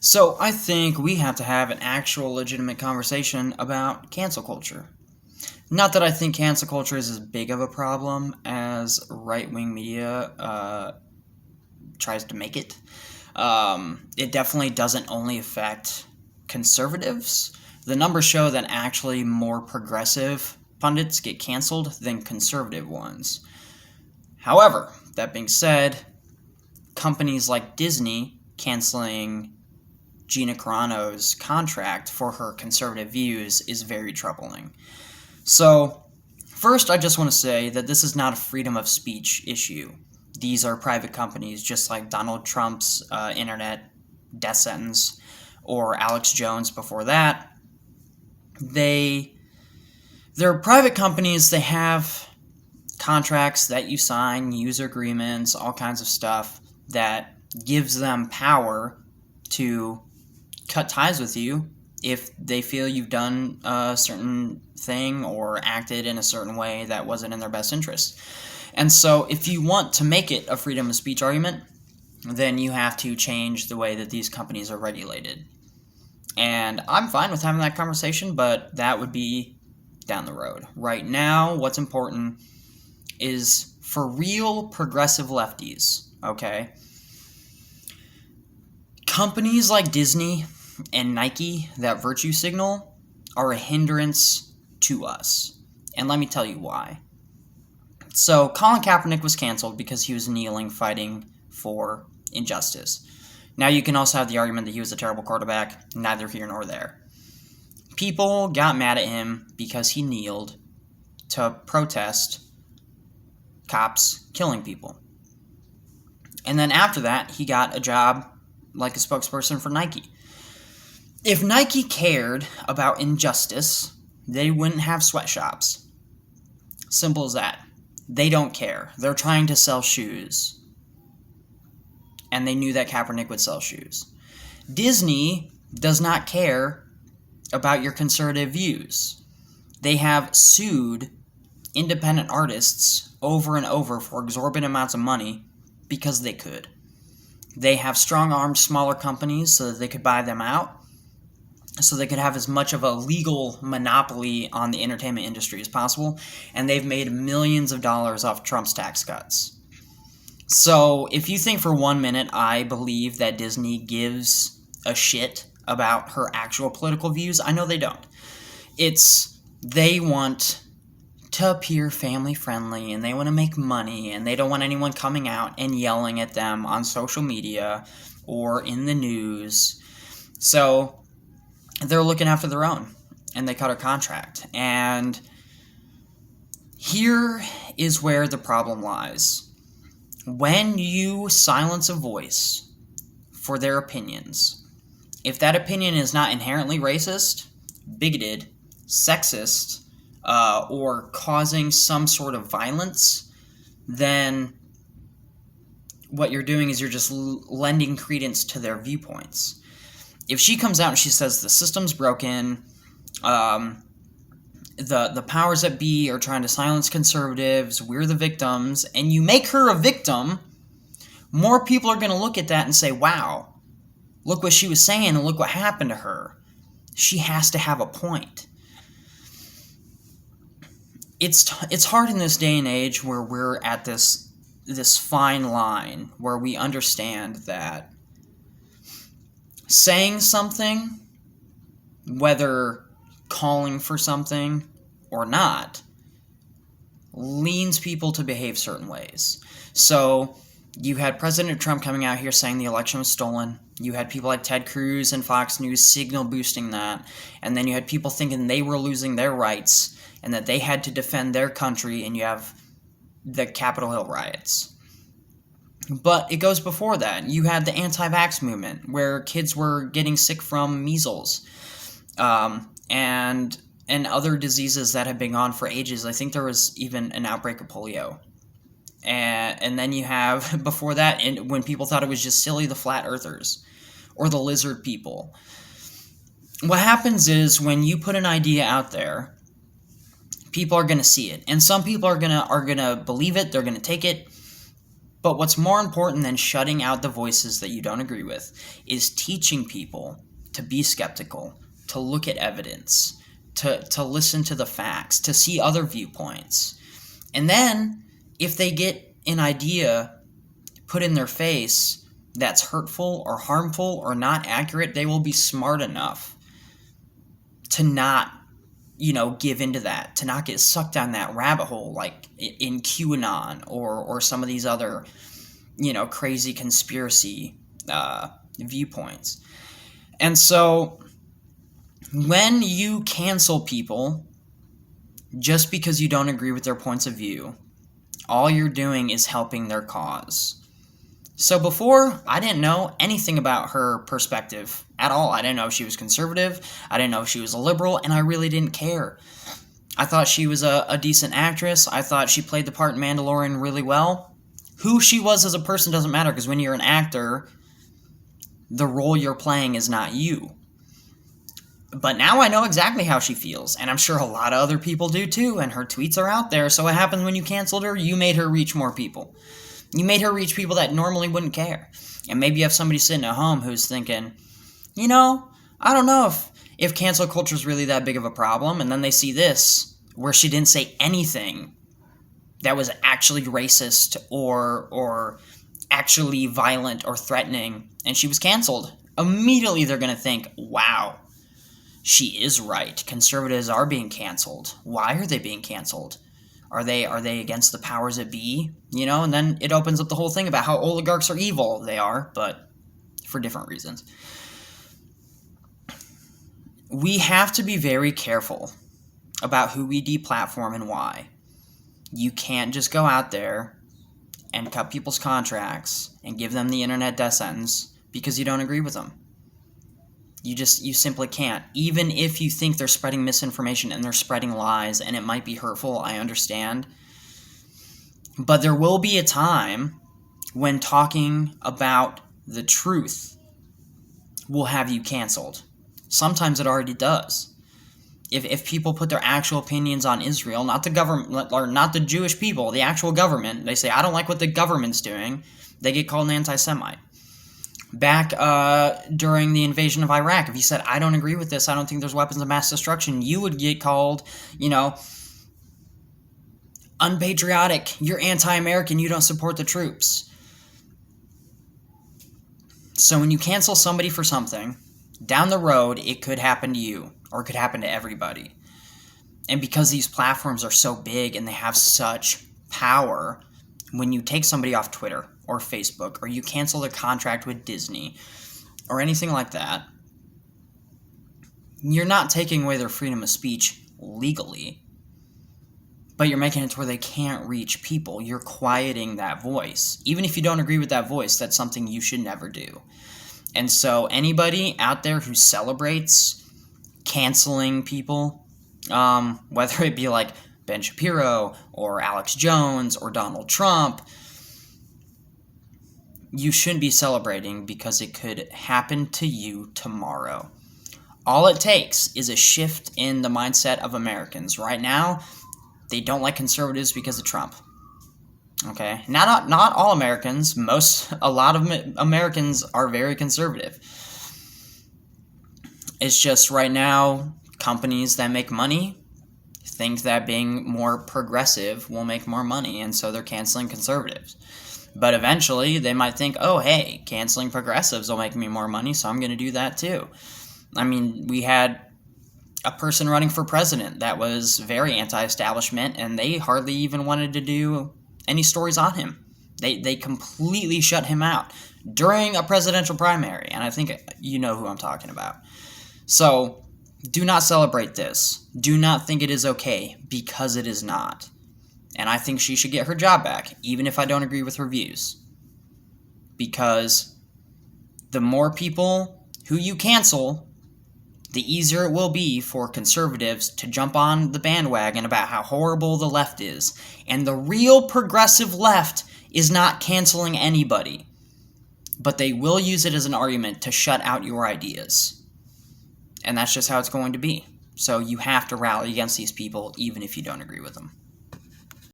So I think we have to have an actual legitimate conversation about cancel culture. Not that I think cancel culture is as big of a problem as right wing media tries to make it. It definitely doesn't only affect conservatives. The numbers show that actually more progressive pundits get canceled than conservative ones. However, that being said, companies like Disney canceling Gina Carano's contract for her conservative views is very troubling. So, first, I just want to say that this is not a freedom of speech issue. These are private companies, just like Donald Trump's internet death sentence or Alex Jones before that. They're private companies. They have contracts that you sign, user agreements, all kinds of stuff that gives them power to cut ties with you if they feel you've done a certain thing or acted in a certain way that wasn't in their best interest. And so if you want to make it a freedom of speech argument, then you have to change the way that these companies are regulated. And I'm fine with having that conversation, but that would be down the road. Right now, what's important is for real progressive lefties, okay? Companies like Disney and Nike that virtue signal are a hindrance to us. And let me tell you why. So, Colin Kaepernick was canceled because he was kneeling fighting for injustice. Now, you can also have the argument that he was a terrible quarterback, neither here nor there. People got mad at him because he kneeled to protest cops killing people. And then after that, he got a job like a spokesperson for Nike. If Nike cared about injustice, they wouldn't have sweatshops. Simple as that. They don't care. They're trying to sell shoes. And they knew that Kaepernick would sell shoes. Disney does not care about your conservative views. They have sued independent artists over and over for exorbitant amounts of money because they could. They have strong-armed smaller companies so that they could buy them out, so they could have as much of a legal monopoly on the entertainment industry as possible, and they've made millions of dollars off Trump's tax cuts. So if you think for 1 minute I believe that Disney gives a shit about her actual political views, I know they don't. They want to appear family-friendly, and they want to make money, and they don't want anyone coming out and yelling at them on social media or in the news. So they're looking after their own, and they cut her contract. And here is where the problem lies. When you silence a voice for their opinions, if that opinion is not inherently racist, bigoted, sexist, or causing some sort of violence, then what you're doing is you're just lending credence to their viewpoints. If she comes out and she says the system's broken, the powers that be are trying to silence conservatives, we're the victims, and you make her a victim, more people are going to look at that and say, wow, look what she was saying and look what happened to her. She has to have a point. It's hard in this day and age where we're at this fine line where we understand that saying something, whether calling for something or not, leans people to behave certain ways. So you had President Trump coming out here saying the election was stolen. You had people like Ted Cruz and Fox News signal boosting that. And then you had people thinking they were losing their rights and that they had to defend their country, and you have the Capitol Hill riots. But it goes before that. You had the anti-vax movement, where kids were getting sick from measles, and other diseases that have been gone for ages. I think there was even an outbreak of polio. And then you have, before that, when people thought it was just silly, the flat earthers, or the lizard people. What happens is, when you put an idea out there, people are going to see it. And some people are going to believe it, they're going to take it, But what's more important than shutting out the voices that you don't agree with is teaching people to be skeptical, to look at evidence, to listen to the facts, to see other viewpoints. And then, if they get an idea put in their face that's hurtful or harmful or not accurate, they will be smart enough to not, give into that, to not get sucked down that rabbit hole like in QAnon or some of these other, crazy conspiracy viewpoints. And so when you cancel people just because you don't agree with their points of view, all you're doing is helping their cause. So before, I didn't know anything about her perspective at all. I didn't know if she was conservative. I didn't know if she was a liberal, and I really didn't care. I thought she was a decent actress. I thought she played the part in Mandalorian really well. Who she was as a person doesn't matter, because when you're an actor, the role you're playing is not you. But now I know exactly how she feels, and I'm sure a lot of other people do too, and her tweets are out there. So what happens when you canceled her? You made her reach more people. You made her reach people that normally wouldn't care. And maybe you have somebody sitting at home who's thinking, I don't know if cancel culture is really that big of a problem. And then they see this, where she didn't say anything that was actually racist or actually violent or threatening, and she was canceled. Immediately they're going to think, wow, she is right. Conservatives are being canceled. Why are they being canceled? Are they against the powers that be? And then it opens up the whole thing about how oligarchs are evil. They are, but for different reasons. We have to be very careful about who we deplatform and why. You can't just go out there and cut people's contracts and give them the internet death sentence because you don't agree with them. You simply can't. Even if you think they're spreading misinformation and they're spreading lies and it might be hurtful, I understand. But there will be a time when talking about the truth will have you canceled. Sometimes it already does. If people put their actual opinions on Israel, not the government, or not the Jewish people, the actual government, they say, I don't like what the government's doing, they get called an anti-Semite. Back during the invasion of Iraq, if you said, I don't agree with this, I don't think there's weapons of mass destruction, you would get called, unpatriotic, you're anti-American, you don't support the troops. So when you cancel somebody for something, down the road, it could happen to you, or it could happen to everybody. And because these platforms are so big and they have such power, when you take somebody off Twitter or Facebook, or you cancel their contract with Disney, or anything like that, you're not taking away their freedom of speech legally, but you're making it to where they can't reach people. You're quieting that voice. Even if you don't agree with that voice, that's something you should never do. And so anybody out there who celebrates canceling people, whether it be like Ben Shapiro or Alex Jones or Donald Trump, you shouldn't be celebrating, because it could happen to you tomorrow. All it takes is a shift in the mindset of Americans. Right now, they don't like conservatives because of Trump. Okay? Not all Americans. A lot of Americans are very conservative. It's just right now, companies that make money think that being more progressive will make more money, and so they're canceling conservatives. But eventually, they might think, oh, hey, canceling progressives will make me more money, so I'm going to do that too. I mean, we had a person running for president that was very anti-establishment, and they hardly even wanted to do any stories on him. They completely shut him out during a presidential primary, and I think you know who I'm talking about. So, do not celebrate this. Do not think it is okay, because it is not. And I think she should get her job back, even if I don't agree with her views. Because the more people who you cancel, the easier it will be for conservatives to jump on the bandwagon about how horrible the left is. And the real progressive left is not canceling anybody. But they will use it as an argument to shut out your ideas. And that's just how it's going to be. So you have to rally against these people, even if you don't agree with them.